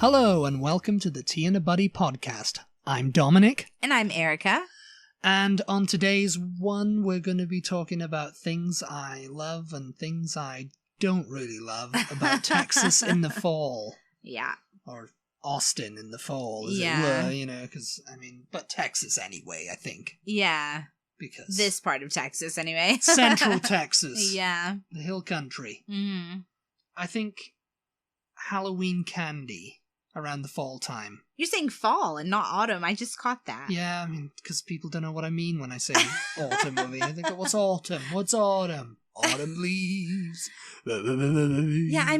Hello and welcome to the Tea and a Buddy podcast. I'm Dominic. And I'm Erica. And on today's one, we're going to be talking about things I love and things I don't really love about Texas in the fall. Yeah. Or Austin in the fall, as it were, because, but Texas anyway, I think. Yeah. Because this part of Texas, anyway. Central Texas. Yeah. The hill country. Mm-hmm. I think Halloween candy around the fall time. You're saying fall and not autumn. I just caught that. Yeah, because people don't know what I mean when I say autumn over here. They go, what's autumn? What's autumn? Autumn leaves. Yeah,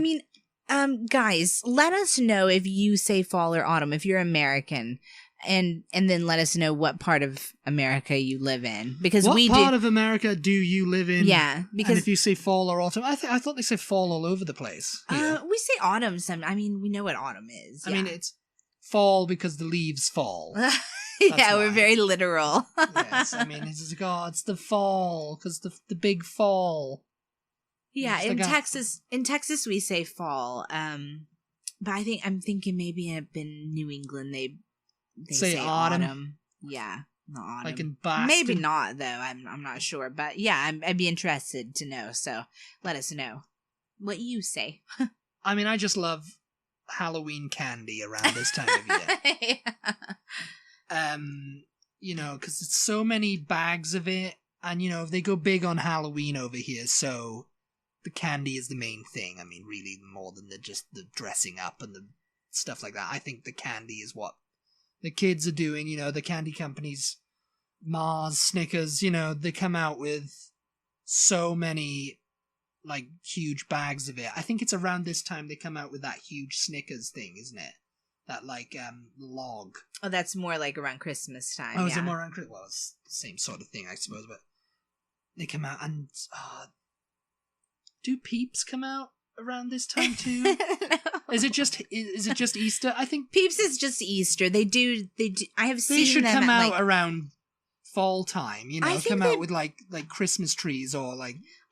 guys, let us know if you say fall or autumn, if you're American. And then let us know what part of America you live in, because what part of America do you live in? Yeah, because and if you say fall or autumn, I thought they say fall all over the place. We say autumn. We know what autumn is. Yeah. It's fall because the leaves fall. Yeah, we're very literal. Yes, it's the fall because the big fall. Yeah, in Texas we say fall. But I'm thinking maybe up in New England they say autumn. Yeah, not autumn. Like in Boston. Maybe not though. I'm not sure, but yeah, I'd be interested to know. So let us know what you say. I just love Halloween candy around this time of year. Yeah. Because it's so many bags of it, and they go big on Halloween over here, so the candy is the main thing. Really more than just the dressing up and the stuff like that. I think the candy is what the kids are doing. The candy companies, Mars, Snickers, they come out with so many, huge bags of it. I think it's around this time they come out with that huge Snickers thing, isn't it? That, log. Oh, that's more like around Christmas time. Oh, is it more around Christmas? Well, it's the same sort of thing, I suppose, but they come out and, do Peeps come out around this time too? No. Is it just Easter? I think Peeps is just Easter. They do. I have seen them. They should come out around fall time. Come out with like Christmas trees or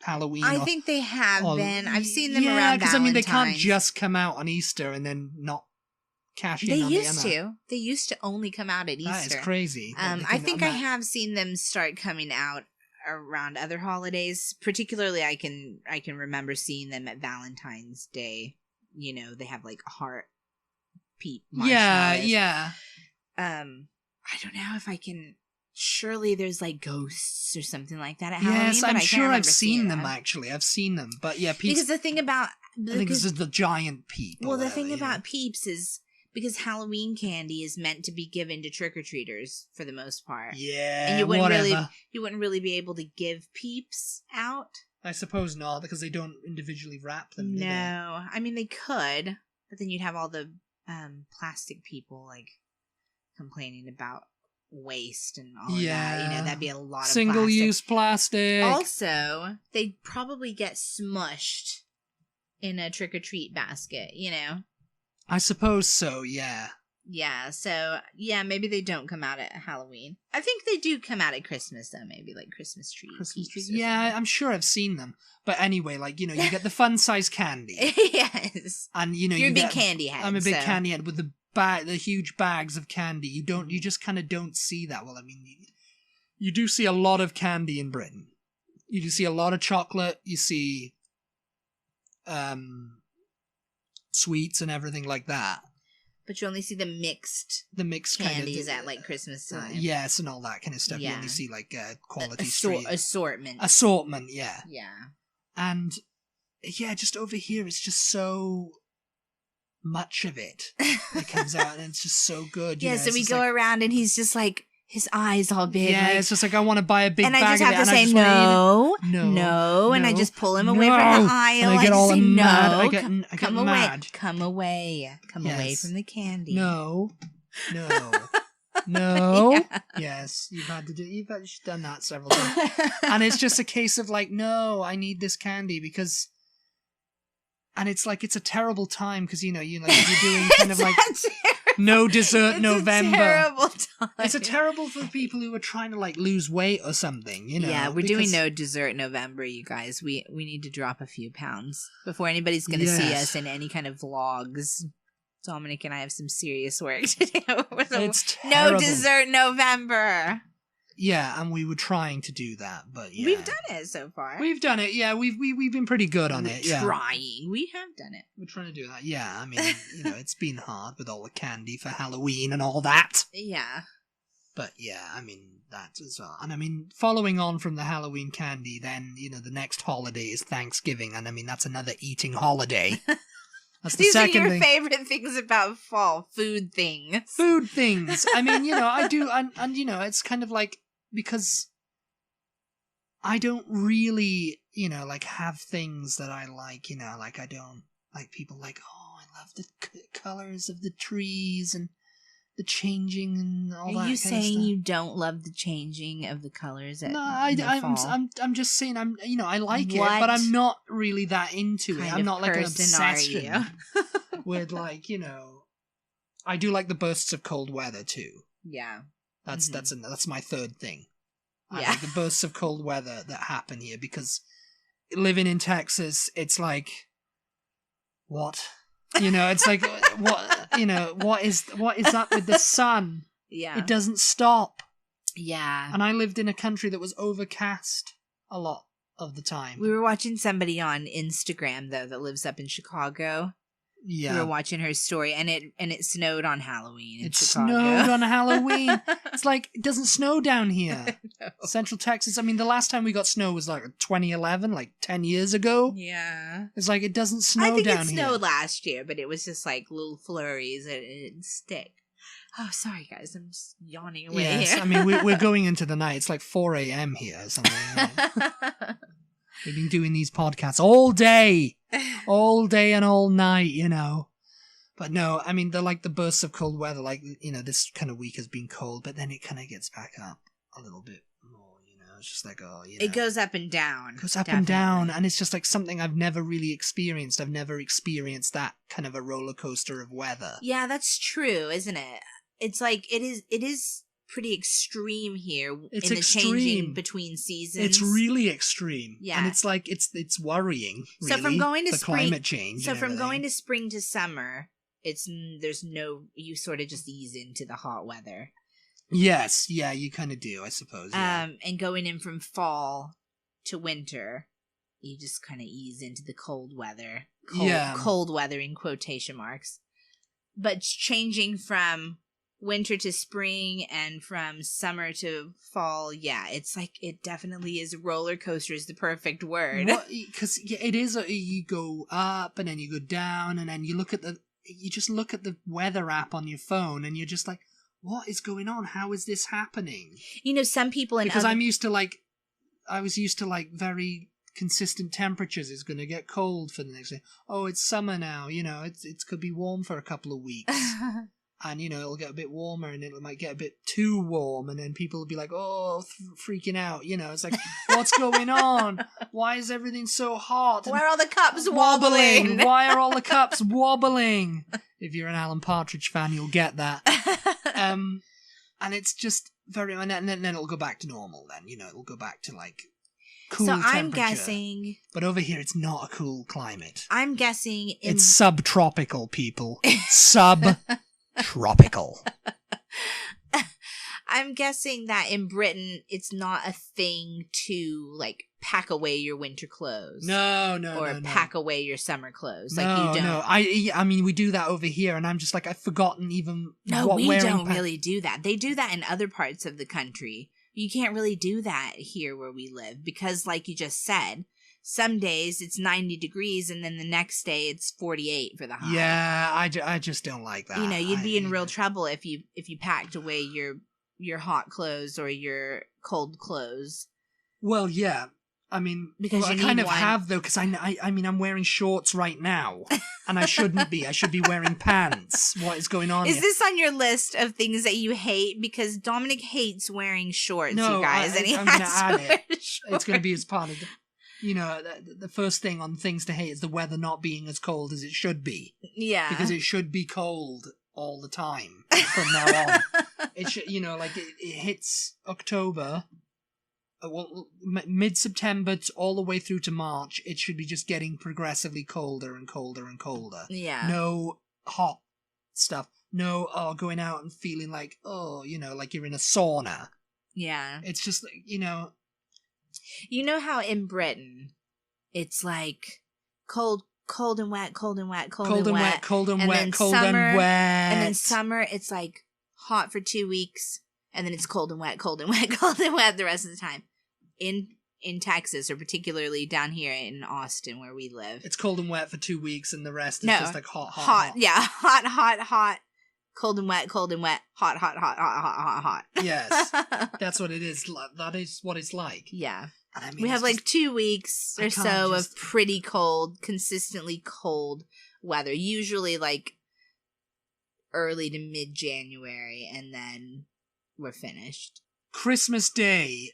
Halloween. I think they have been. I've seen them around Valentine's. Because they can't just come out on Easter and then not cash in. They on used the to. They used to only come out at Easter. That is crazy. I think I have seen them start coming out around other holidays. Particularly, I can remember seeing them at Valentine's Day. They have a heart peep marshmallows. Yeah. I don't know if I can. Surely there's ghosts or something like that at Halloween. Yes, I'm sure I've seen them actually. I've seen them, but yeah, Peeps. Because the thing about I think this is the giant peep. Well, the thing about Peeps is because Halloween candy is meant to be given to trick-or-treaters for the most part. Yeah, and you wouldn't really be able to give Peeps out. I suppose not, because they don't individually wrap them. No, they could, but then you'd have all the plastic people complaining about waste and all of that. That'd be a lot of single-use plastic. Also, they'd probably get smushed in a trick-or-treat basket, I suppose so, yeah. Yeah, so, maybe they don't come out at Halloween. I think they do come out at Christmas, though, maybe, Christmas trees. Christmas trees, yeah, I'm sure I've seen them. But anyway, you get the fun-size candy. Yes. And, You're a big candy head. I'm a big candy head with the huge bags of candy. You just kind of don't see that. Well, you do see a lot of candy in Britain. You do see a lot of chocolate. You see sweets and everything like that. But you only see the mixed candies at Christmas time. Yes, and all that kind of stuff. Yeah. You only see quality assortment. Assortment, yeah. Yeah. And just over here it's just so much of it that comes out, and it's just so good. So we go around and he's just his eyes all big. Yeah, it's just I want to buy a big bag of it. And I just have to say no, and I just pull him away from the aisle. And I get all say, mad. No, I get mad. Come away from the candy. No. Yeah. Yes, you've done that several times. And it's just a case of no, I need this candy because. And it's it's a terrible time because, you're doing kind of no dessert November. It's a terrible time. It's terrible for people who are trying to lose weight or something, Yeah, we're doing no dessert November, you guys. We need to drop a few pounds before anybody's going to see us in any kind of vlogs. Dominic and I have some serious work to do. It's No terrible. dessert November. Yeah, and we were trying to do that, but yeah. We've done it so far. We've done it, yeah. We've been pretty good on We're it, yeah. trying. We have done it. We're trying to do that, yeah. I mean, it's been hard with all the candy for Halloween and all that. Yeah. But yeah, I mean, that as well. And I mean, following on from the Halloween candy, then, the next holiday is Thanksgiving, and I mean, that's another eating holiday. That's the These are second your thing. favorite things about fall. Food things. Food things. I mean, I do, and it's kind of like, because I don't really, like, have things that I like, like, I don't, like, people like, oh, I love the colors of the trees and the changing and all that. Are you kind of saying stuff. you don't love the changing of the colors at No, fall? I'm just saying I like it, What but I'm not really that into it. kind I'm of not like an person are obsession you? with, like, I do like the bursts of cold weather too. Yeah. That's Mhm. that's my third thing. I Yeah. like the bursts of cold weather that happen here, because living in Texas, it's like, what? It's like, what is up with the sun? Yeah. It doesn't stop. Yeah. And I lived in a country that was overcast a lot of the time. We were watching somebody on Instagram though that lives up in Chicago. We were Yeah. watching her story, and it snowed on Halloween in It Chicago. snowed on Halloween. It's like, it doesn't snow down here. No. Central Texas, I mean, the last time we got snow was like 2011, like 10 years ago. Yeah. It's like, it doesn't snow I think down it here. snowed last year, but it was just like little flurries and it didn't stick. Oh, sorry guys, I'm just yawning away Yes, here. I mean, we're going into the night. It's like 4 a.m. here or something. We've been doing these podcasts all day and all night, But no, I mean, they're like the bursts of cold weather. Like, this kind of week has been cold, but then it kind of gets back up a little bit more, It's just like, It goes up and down. It goes up and down, and it's just like something I've never really experienced. I've never experienced that kind of a roller coaster of weather. Yeah, that's true, isn't it? It's like it is pretty extreme here It's in the extreme. changing between seasons. It's really extreme. Yeah. And it's like, it's worrying, really. So from going to the spring, climate change. So and from everything. going to spring to summer, you sort of just ease into the hot weather. Yes, yeah, you kind of do, I suppose. Yeah. And going in from fall to winter, you just kind of ease into the cold weather. Cold weather in quotation marks. But changing from winter to spring and from summer to fall, yeah, it's like, it definitely is. Roller coaster is the perfect word. Because it is, you go up and then you go down, and then you just look at the weather app on your phone and you're just like, what is going on? How is this happening? Some people Because I was used to very consistent temperatures. It's going to get cold for the next day. Oh, it's summer now. It could be warm for a couple of weeks. And, it'll get a bit warmer, and it might get a bit too warm, and then people will be like, oh, freaking out. It's like, what's going on? Why is everything so hot? Why are all the cups wobbling? Why are all the cups wobbling? If you're an Alan Partridge fan, you'll get that. And it's just very... And then it'll go back to normal then. It'll go back to, cool temperature. I'm guessing... But over here, it's not a cool climate. I'm guessing... It's subtropical, people. Subtropical. I'm guessing that in Britain, it's not a thing to, pack away your winter clothes. No. Or pack away your summer clothes. No, you don't. no. I mean, we do that over here, and I'm just like, I've forgotten even No, what we wearing don't really do that. They do that in other parts of the country. You can't really do that here where we live because, like you just said, some days it's 90 degrees and then the next day it's 48 for the high. Yeah, I just don't like that. You'd be in real trouble if you packed away your hot clothes or your cold clothes. Well, yeah. I mean, because I kind of have, though, because I mean, I'm wearing shorts right now, and I shouldn't be. I should be wearing pants. What is going on Is here? this on your list of things that you hate? Because Dominic hates wearing shorts, No, you guys, and I'm going to add it. Shorts. It's going to be as part of the first thing on things to hate is the weather not being as cold as it should be. Yeah. Because it should be cold all the time from now on. It should, it hits October... mid-September all the way through to March, it should be just getting progressively colder and colder and colder. Yeah. No hot stuff. No, going out and feeling like, like you're in a sauna. Yeah. It's just, You know how in Britain, it's like cold and wet, cold and wet, cold and wet. Cold and wet, cold summer, and wet. And then summer, it's like hot for 2 weeks, and then it's cold and wet, cold and wet, cold and wet the rest of the time. In Texas, or particularly down here in Austin where we live. It's cold and wet for 2 weeks, and the rest is just like hot. Yeah, hot. Cold and wet, hot. Yes, that's what it is. That is what it's like. Yeah. And I mean, we have like 2 weeks or so of pretty cold, consistently cold weather. Usually like early to mid-January, and then we're finished. Christmas Day,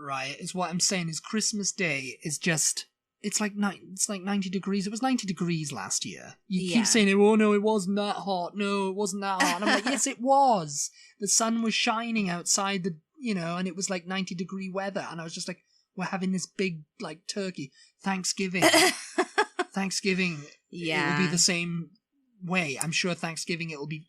right, is what I'm saying is Christmas Day is just... It's like 90 degrees. It was 90 degrees last year. You keep saying, oh no, it wasn't that hot. No, it wasn't that hot. And I'm like, yes, it was. The sun was shining outside and it was like 90 degree weather. And I was just like, we're having this big, like, turkey. Thanksgiving. Thanksgiving, it will be the same way. I'm sure Thanksgiving, it will be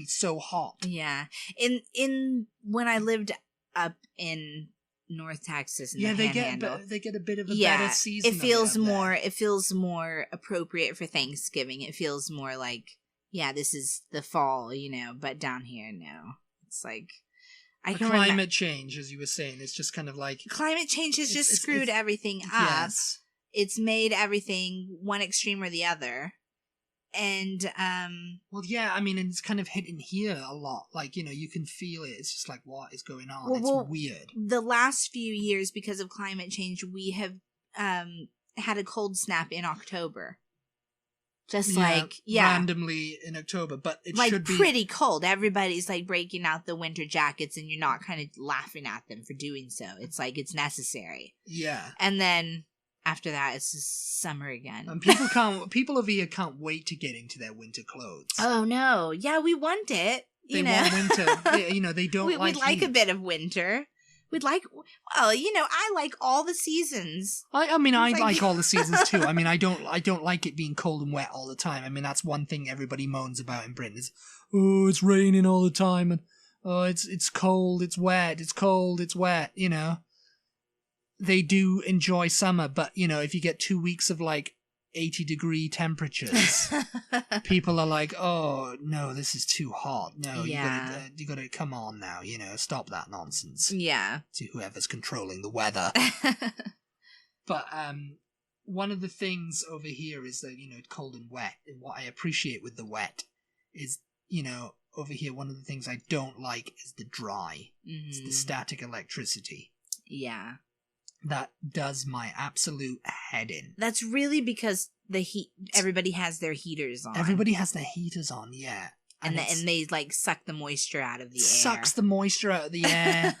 so hot. Yeah. In when I lived up in North Texas and they get a bit of a better season. It feels more appropriate for Thanksgiving. It feels more like, this is the fall, but down here, no. It's like climate change, as you were saying, it's just kind of like climate change has just screwed everything up. Yes. It's made everything one extreme or the other. And and it's kind of hitting here a lot. Like, you can feel it. It's just like, what is going on? It's weird. The last few years, because of climate change, we have had a cold snap in October. Just randomly in October, but it should be pretty cold. Everybody's like breaking out the winter jackets, and you're not kind of laughing at them for doing so. It's like it's necessary. Yeah. And then after that, it's just summer again. And people over here can't wait to get into their winter clothes. Oh no! Yeah, we want it. They want winter. They don't. We'd like a bit of winter. We'd like. Well, I like all the seasons. I like all the seasons too. I mean, I don't like it being cold and wet all the time. I mean, that's one thing everybody moans about in Britain is, it's raining all the time, and it's cold, it's wet, it's cold, it's wet. They do enjoy summer, but if you get 2 weeks of like 80-degree temperatures, people are like, oh no, this is too hot. No, you gotta come on now, stop that nonsense. Yeah. To whoever's controlling the weather. But one of the things over here is that, cold and wet. And what I appreciate with the wet is, over here, one of the things I don't like is the dry. Mm-hmm. It's the static electricity. Yeah. That does my absolute head in. That's really because the heat. Everybody has their heaters on. Everybody has their heaters on, yeah. And they like suck the moisture out of the air. Sucks the moisture out of the air.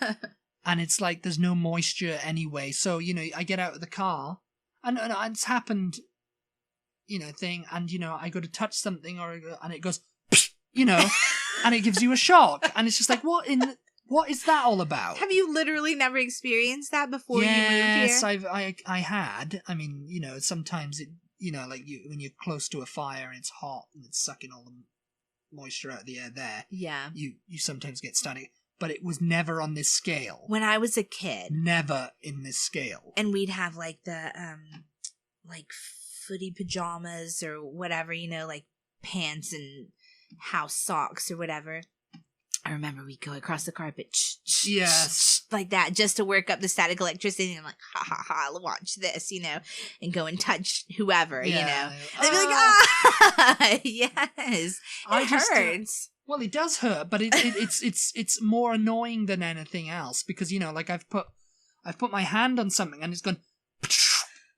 And it's like there's no moisture anyway. So, I get out of the car and it's happened, thing. And, I go to touch something and it goes, and it gives you a shock. And it's just like, what is that all about? Have you literally never experienced that before you moved here? Yes, I had. I mean, sometimes it, when you're close to a fire and it's hot and it's sucking all the moisture out of the air there. Yeah. You sometimes get static, but it was never on this scale. When I was a kid. Never in this scale. And we'd have like the, footy pajamas or whatever, like pants and house socks or whatever. I remember we'd go across the carpet, yes, like that, just to work up the static electricity. And I'm like, ha ha ha, watch this, and go and touch whoever, And they'd be like, yes, it hurts. Well, it does hurt, but it's more annoying than anything else because I've put my hand on something and it's gone,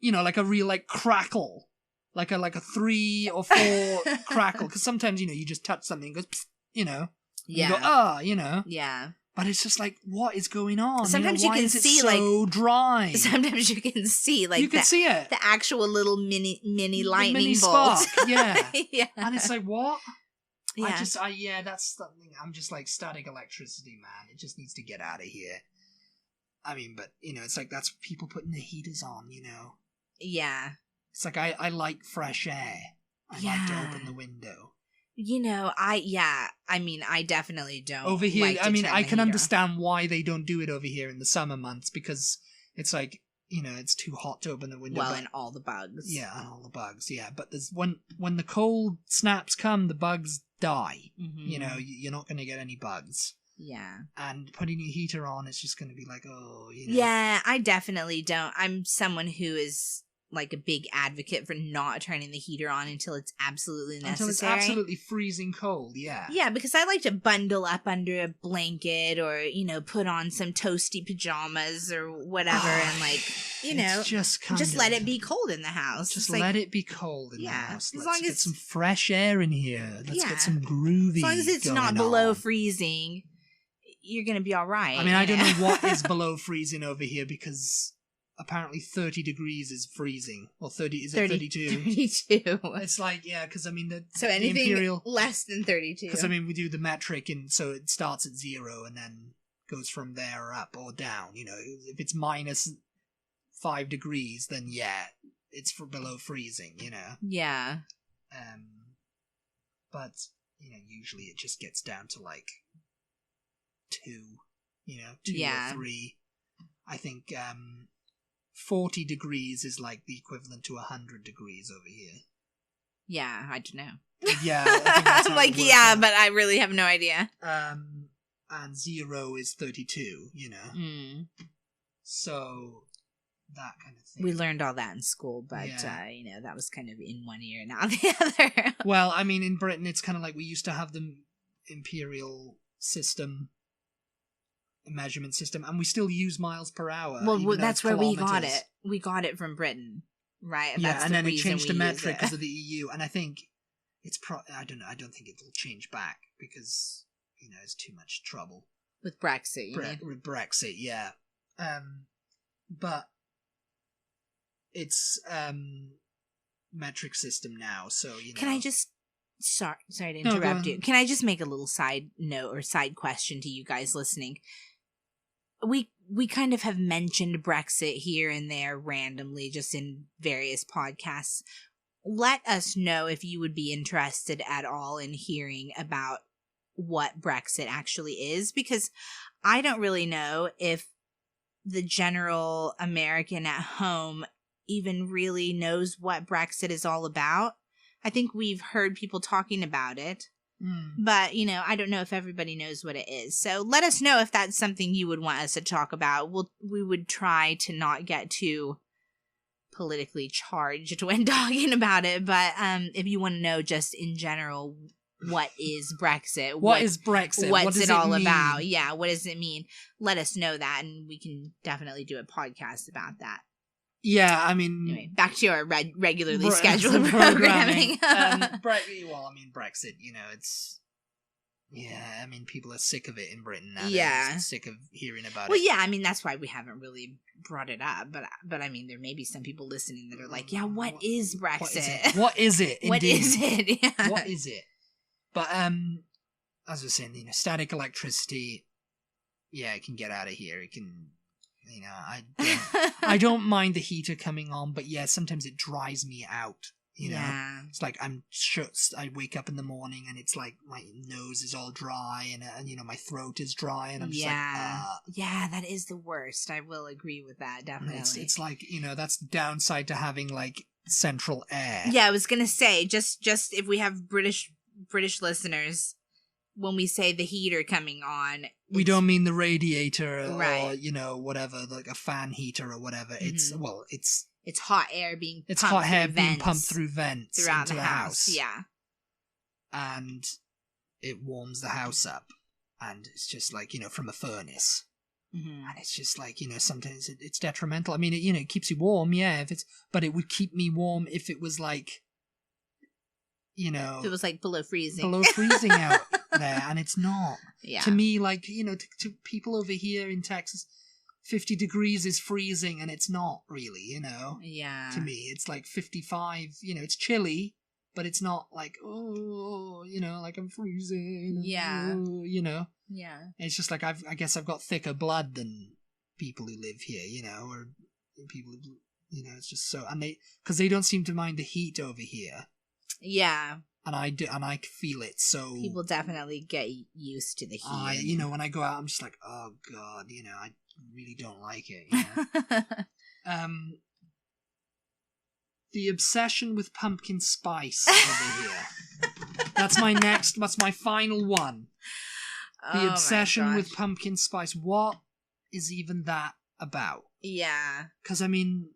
like a real crackle, like a 3 or 4 crackle. Because sometimes you just touch something, and it goes, Yeah. You go, Yeah. But it's just like, what is going on? Sometimes you can see so dry. Sometimes you can see you can see it. The actual little mini lightning mini bolt. Spark, yeah. Yeah. And it's like, what? Yeah. That's something. I'm just like static electricity, man. It just needs to get out of here. I mean, but it's like that's people putting the heaters on. Yeah. It's like I like fresh air. I like to open the window. I definitely don't. Over here, like to I mean, turn I the can heater on. understand why they don't do it over here in the summer months, because it's like, it's too hot to open the window. Well, but, and all the bugs. Yeah, and all the bugs, yeah. But there's when the cold snaps come, the bugs die. Mm-hmm. You're not going to get any bugs. Yeah. And putting your heater on is just going to be like, Yeah, I definitely don't. I'm someone who is like a big advocate for not turning the heater on until it's absolutely necessary. Until it's absolutely freezing cold, yeah. Yeah, because I like to bundle up under a blanket or, put on some toasty pajamas or whatever and just let it be cold in the house. Just let it be cold in the house. Let's get some fresh air in here. Let's get some groovy. As long as it's not below freezing, you're going to be all right. I mean, I don't know what is below freezing over here, because apparently 30 degrees is freezing. Well, 32? 32. It's like, yeah, because I mean, so anything less than 32. Because I mean, we do the metric, and so it starts at 0 and then goes from there up or down. If it's minus 5 degrees, then yeah, it's below freezing. Yeah. But usually it just gets down to like 2. 2 or 3. I think 40 degrees is like the equivalent to 100 degrees over here. Yeah, I don't know. Yeah, I think that's how like, it works yeah, out. but I really have no idea. And 0 is 32, So, that kind of thing. We learned all that in school, but, that was kind of in one ear and out the other. Well, I mean, in Britain, it's kind of like we used to have the imperial measurement system, and we still use miles per hour. Well, that's where we got it. We got it from Britain, right? Yeah, that's and then it reason changed to we metric use because of the EU, and I think it's I don't know. I don't think it'll change back because it's too much trouble with Brexit. With Brexit, yeah. But it's metric system now, so Can I just sorry to interrupt you? Can I just make a little side note or side question to you guys listening? We kind of have mentioned Brexit here and there randomly, just in various podcasts. Let us know if you would be interested at all in hearing about what Brexit actually is, because I don't really know if the general American at home even really knows what Brexit is all about. I think we've heard people talking about it, but, I don't know if everybody knows what it is. So let us know if that's something you would want us to talk about. We would try to not get too politically charged when talking about it, but if you want to know just in general, what is Brexit? What is Brexit? What's it all about? Yeah, what does it mean? Let us know that, and we can definitely do a podcast about that. Yeah, I mean... Anyway, back to our regularly scheduled programming. Brexit, it's... Yeah, I mean, people are sick of it in Britain now. Yeah. They're sick of hearing about it. Well, yeah, I mean, that's why we haven't really brought it up. But I mean, there may be some people listening that are like, yeah, what is Brexit? What is it? What is it? Yeah. What is it? But, as I was saying, static electricity, yeah, it can get out of here. It can... I don't mind the heater coming on, but yeah, sometimes it dries me out. Yeah. It's like I wake up in the morning and it's like my nose is all dry and my throat is dry and I'm just yeah, that is the worst. I will agree with that, definitely. It's like, that's the downside to having like central air. Yeah, I was gonna say, just if we have British listeners, when we say the heater coming on, we don't mean the radiator right. or whatever, like a fan heater or whatever. Mm-hmm. It's hot air being pumped through vents throughout into the house. Yeah, and it warms the house up, and it's just like from a furnace, and it's just like sometimes it's detrimental. I mean, it keeps you warm, yeah. But it would keep me warm if it was like. If it was like below freezing out there, and it's not. Yeah. To me, like, to people over here in Texas, 50 degrees is freezing, and it's not really, Yeah. To me, it's like 55, it's chilly, but it's not like, like I'm freezing. Yeah. Yeah. It's just like, I guess I've got thicker blood than people who live here, or people who, it's just so, and because they don't seem to mind the heat over here. Yeah. and I feel it. So people definitely get used to the heat. you know, when I go out, I'm just like, oh god, you know, I really don't like it. You know? The obsession with pumpkin spice over here. That's my final one. The obsession with pumpkin spice. What is even that about? Yeah. Because, I mean,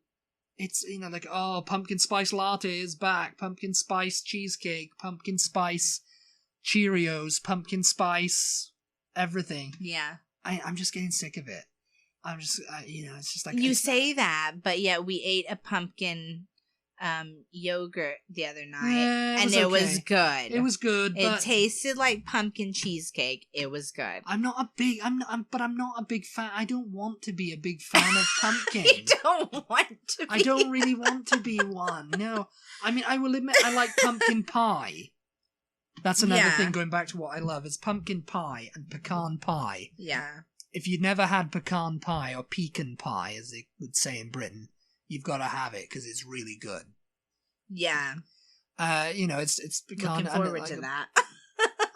it's, you know, like, oh, pumpkin spice latte is back. Pumpkin spice cheesecake. Pumpkin spice Cheerios. Pumpkin spice everything. Yeah. I'm just getting sick of it. I'm just, you know, it's just like... You say that, but yeah, we ate a pumpkin... yogurt the other night, and it was good. It was good. It tasted like pumpkin cheesecake. It was good. I'm not a big fan. I don't want to be a big fan of pumpkin. You don't want to be. I don't really want to be one. No. I mean, I will admit I like pumpkin pie. That's another thing, going back to what I love, is pumpkin pie and pecan pie. Yeah. If you've never had pecan pie, or pecan pie, as they would say in Britain, you've got to have it, because it's really good. Yeah. You know, it's pecan. Looking forward to that.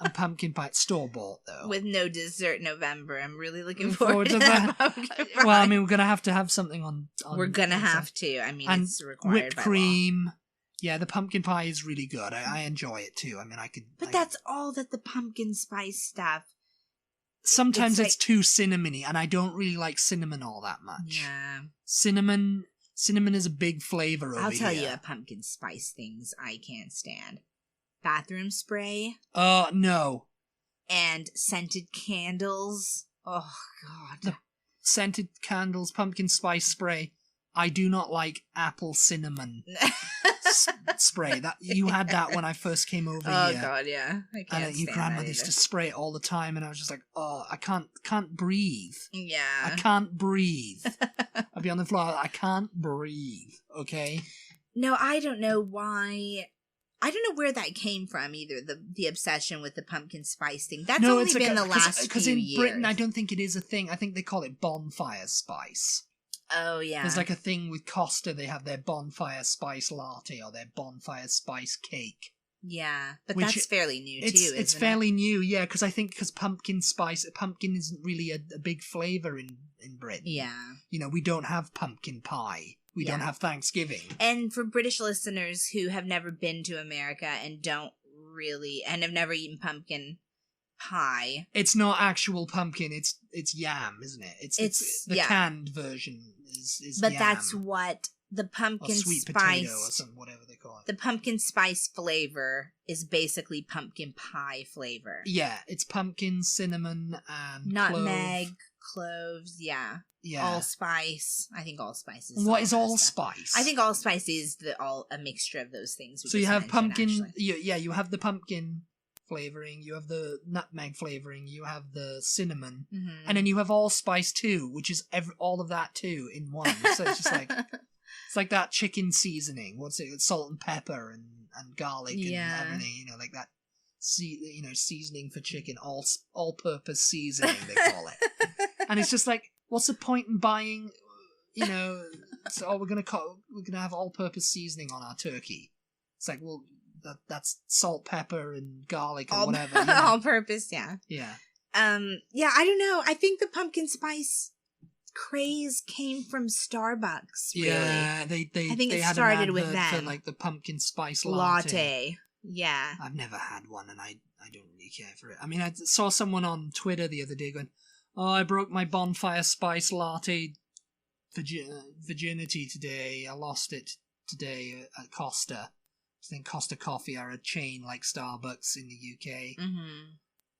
And pumpkin pie, store-bought, though. With no dessert November. I'm really looking forward to that. Well, I mean, we're going to have something on we're going to have to. I mean, and it's required whipped by cream. law. Yeah, the pumpkin pie is really good. I enjoy it, too. I mean, I could... But that's all that the pumpkin spice stuff... Sometimes it's too cinnamony, and I don't really like cinnamon all that much. Yeah. Cinnamon is a big flavor over here. I'll tell you a pumpkin spice things I can't stand. Bathroom spray. No. And scented candles. Oh, God. The scented candles, pumpkin spice spray. I do not like apple cinnamon spray. That you had that when I first came over here. Oh, God, yeah. I can't and your grandmother used to spray it all the time, and I was just like, oh, I can't breathe. Yeah. I can't breathe. I'll be on the floor. I can't breathe. Okay. No, I don't know why. I don't know where that came from either. The obsession with the pumpkin spice thing. That's only been the last few years. Because in Britain, I don't think it is a thing. I think they call it bonfire spice. Oh, yeah. There's like a thing with Costa. They have their bonfire spice latte or their bonfire spice cake. Yeah, but that's fairly new too, isn't it? It's fairly new, yeah, because I think pumpkin isn't really a big flavour in Britain. Yeah. You know, we don't have pumpkin pie. We don't have Thanksgiving. And for British listeners who have never been to America and have never eaten pumpkin pie. It's not actual pumpkin, it's yam, isn't it? It's the canned version is But yam. that's what the pumpkin or sweet spice potato or something, whatever they call it. The pumpkin spice flavor is basically pumpkin pie flavor. Yeah, it's pumpkin, cinnamon, and nutmeg, cloves, yeah. Yeah. Allspice. I think allspice is. What is allspice? I think allspice is a mixture of those things. So you have pumpkin. You have the pumpkin flavoring. You have the nutmeg flavoring. You have the cinnamon, and then you have allspice too, which is all of that too in one. So it's just like it's like that chicken seasoning. What's it? Salt and pepper and garlic and everything. You know, like that. Seasoning for chicken, all-purpose seasoning they call it. And it's just like, what's the point in buying? You know, we're gonna have all-purpose seasoning on our turkey. It's like, well, that's salt, pepper, and garlic or whatever. You know? All-purpose, yeah. Yeah. Yeah, I don't know. I think the pumpkin spice craze came from Starbucks. Really. Yeah, I think it started with them for like the pumpkin spice latte. Yeah. I've never had one, and I don't really care for it. I mean, I saw someone on Twitter the other day going, "Oh, I broke my bonfire spice latte virginity today. I lost it today at Costa." I think Costa Coffee are a chain like Starbucks in the UK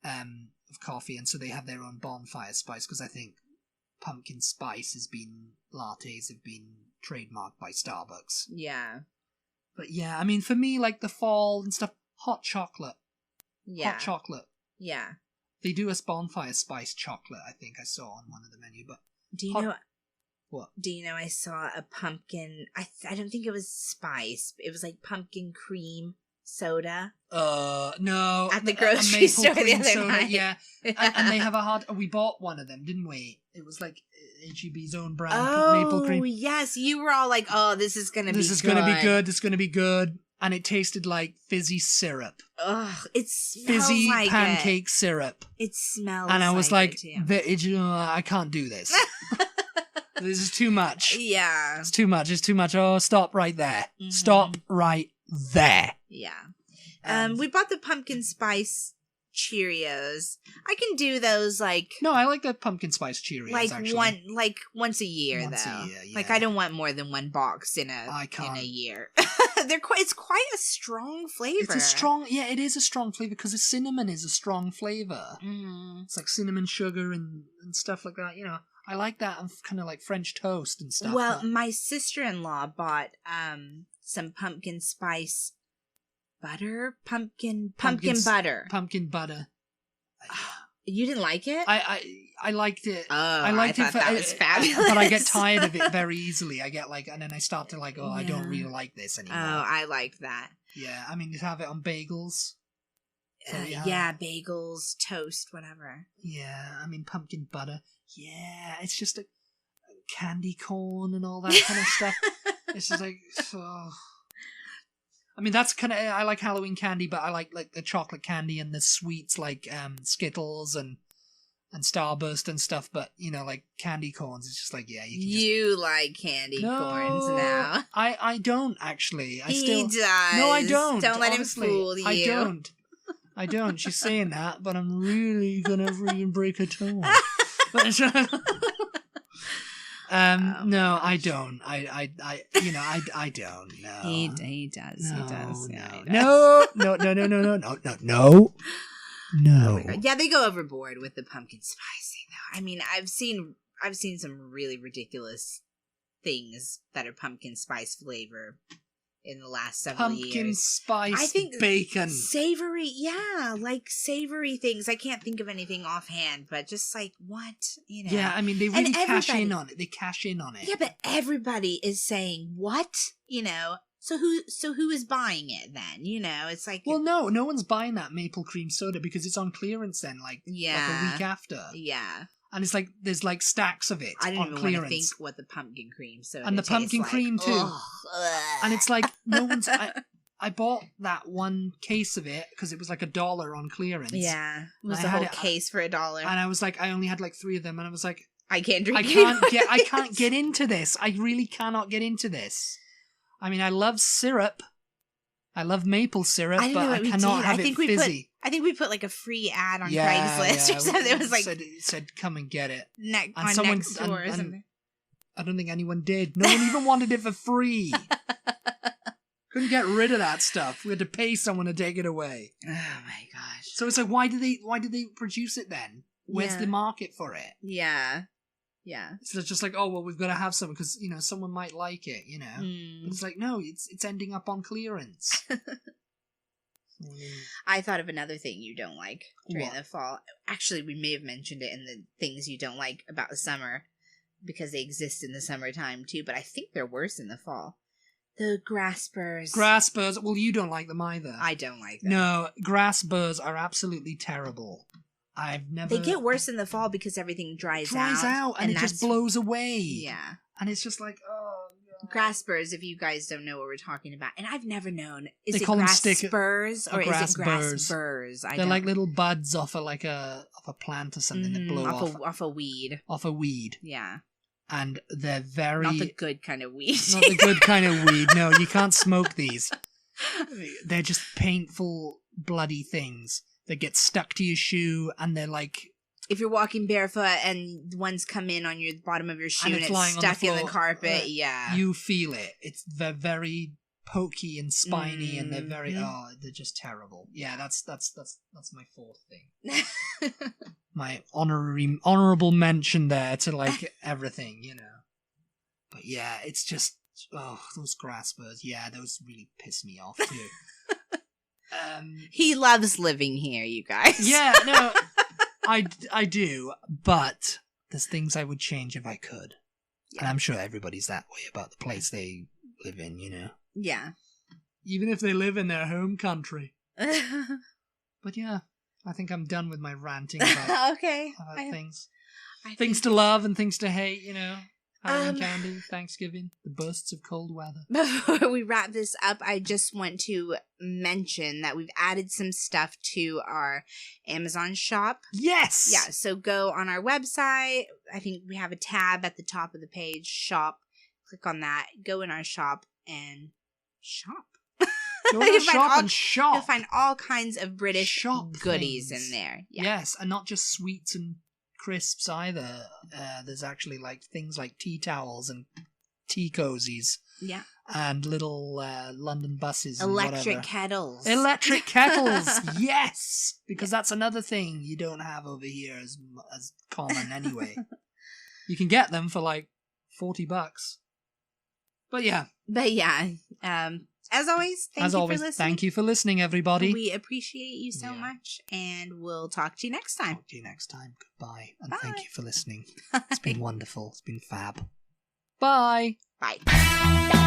of coffee, and so they have their own bonfire spice, because I think pumpkin spice lattes have been trademarked by Starbucks. Yeah. But yeah, I mean, for me, like the fall and stuff, hot chocolate. Yeah. Hot chocolate. Yeah. They do a bonfire spice chocolate, I think I saw on one of the menu, but... Do you know... What? Do you know I saw a pumpkin... I don't think it was spice. It was like pumpkin cream soda. No. At the grocery store the other soda, night. Yeah. And they have we bought one of them, didn't we? It was like H-E-B's own brand maple cream. Oh, yes. You were all like, oh, this is going to be good. This is going to be good. This is going to be good. and it tasted like fizzy syrup. Ugh, it smells Fizzy like pancake syrup. It smells And I was like, it too. I can't do this. This is too much. Yeah. It's too much. It's too much. Oh, stop right there. Mm-hmm. Stop right there. Yeah. We bought the pumpkin spice Cheerios. I can do those like no, I like the pumpkin spice Cheerios. Like actually. once a year once though. A year, yeah. Like I don't want more than one box in a year. It's quite a strong flavor. It's a strong, it is a strong flavor because the cinnamon is a strong flavor. Mm. It's like cinnamon sugar and stuff like that. You know, I like that and kind of like French toast and stuff. Well, my sister-in-law bought some pumpkin spice butter, pumpkin butter. Pumpkin butter. You didn't like it? I liked it. Oh, I liked it. That was fabulous. But I get tired of it very easily. I get like, and then I start to like, I don't really like this anymore. Oh, I liked that. Yeah, I mean, you have it on bagels. So, yeah, bagels, toast, whatever. Yeah, I mean, pumpkin butter. Yeah, it's just a candy corn and all that kind of stuff. It's just like, I mean, that's kind of, I like Halloween candy, but I like the chocolate candy and the sweets like Skittles and Starburst and stuff, but, you know, like candy corns, it's just like, yeah, you like candy corns now. I don't, actually. He does. No, I don't. Don't let him fool you. I don't. She's saying that, but I'm really gonna freaking break her toe. No, I don't. I don't. No. He does. No, he does. No. No. Oh yeah, they go overboard with the pumpkin spice thing, though. I mean, I've seen some really ridiculous things that are pumpkin spice flavor in the last several years. Pumpkin spice, I think bacon, savory. Yeah, like savory things. I can't think of anything offhand, but just like what, you know. Yeah, I mean, they really cash in on it. They cash in on it. Yeah, but everybody is saying what, you know. So who is buying it then? You know, it's like, well, no one's buying that maple cream soda because it's on clearance then, like a week after. Yeah. And it's like there's like stacks of it I didn't on even clearance. Want to think what the pumpkin cream soda and the pumpkin cream too. Ugh. And it's like no one's. I bought that one case of it because it was like $1 on clearance. Yeah, it was the whole case for $1. And I was like, I only had like 3 of them, and I was like, I can't drink. I can't get into this. I really cannot get into this. I mean, I love syrup. I love maple syrup, but I cannot have it fizzy. I think we put like a free ad on Craigslist or something. It was like said come and get it. On next door or something. I don't think anyone did. No one even wanted it for free. Couldn't get rid of that stuff. We had to pay someone to take it away. Oh my gosh. So it's like, why did they produce it then? Where's the market for it? Yeah. Yeah. So it's just like, oh, well, we've got to have some because, you know, someone might like it, you know. But it's like, no, it's ending up on clearance. I thought of another thing you don't like during the fall. Actually, we may have mentioned it in the things you don't like about the summer because they exist in the summertime too, but I think they're worse in the fall. The grass burrs. Grass burrs. Well, you don't like them either. I don't like them. No, grass burrs are absolutely terrible. I've never... They get worse in the fall because everything dries out. And it just blows away. Yeah. And it's just like, oh, God. Grass burrs, if you guys don't know what we're talking about. And I've never known. Is they it call grass them spurs or is it grass burrs? They're like little buds off of like a plant or something that blow off a weed. Off a weed. Yeah. And they're very... Not the good kind of weed. Not the good kind of weed. No, you can't smoke these. They're just painful, bloody things that get stuck to your shoe, and they're like... If you're walking barefoot and ones come in on your bottom of your shoe and it's stuck in the carpet, yeah. You feel it. They're very pokey and spiny, and they're very... Oh, they're just terrible. Yeah, that's my 4th thing. My honorable mention there to like everything, you know. But yeah, it's just those grass burrs. Yeah, those really piss me off too. He loves living here, you guys. Yeah, no, I do, but there's things I would change if I could. Yeah. And I'm sure everybody's that way about the place they live in, you know. Yeah. Even if they live in their home country. But yeah. I think I'm done with my ranting about, okay. about things. Things to love and things to hate, you know. Halloween candy, Thanksgiving, the bursts of cold weather. Before we wrap this up, I just want to mention that we've added some stuff to our Amazon shop. Yes! Yeah, so go on our website. I think we have a tab at the top of the page, shop. Click on that, go in our shop, and shop. Go in our shop and shop. You'll find all kinds of British shop goodies things in there. Yeah. Yes, and not just sweets and crisps either. There's actually like things like tea towels and tea cozies. Yeah. And little London buses and Electric kettles. Electric kettles, yes! Because that's another thing you don't have over here as common anyway. You can get them for like $40. But yeah. As always, thank you for listening. Thank you for listening, everybody. We appreciate you so much, and we'll talk to you next time. Talk to you next time. Goodbye, and Bye. thank you for listening. It's been wonderful. It's been fab. Bye. Bye.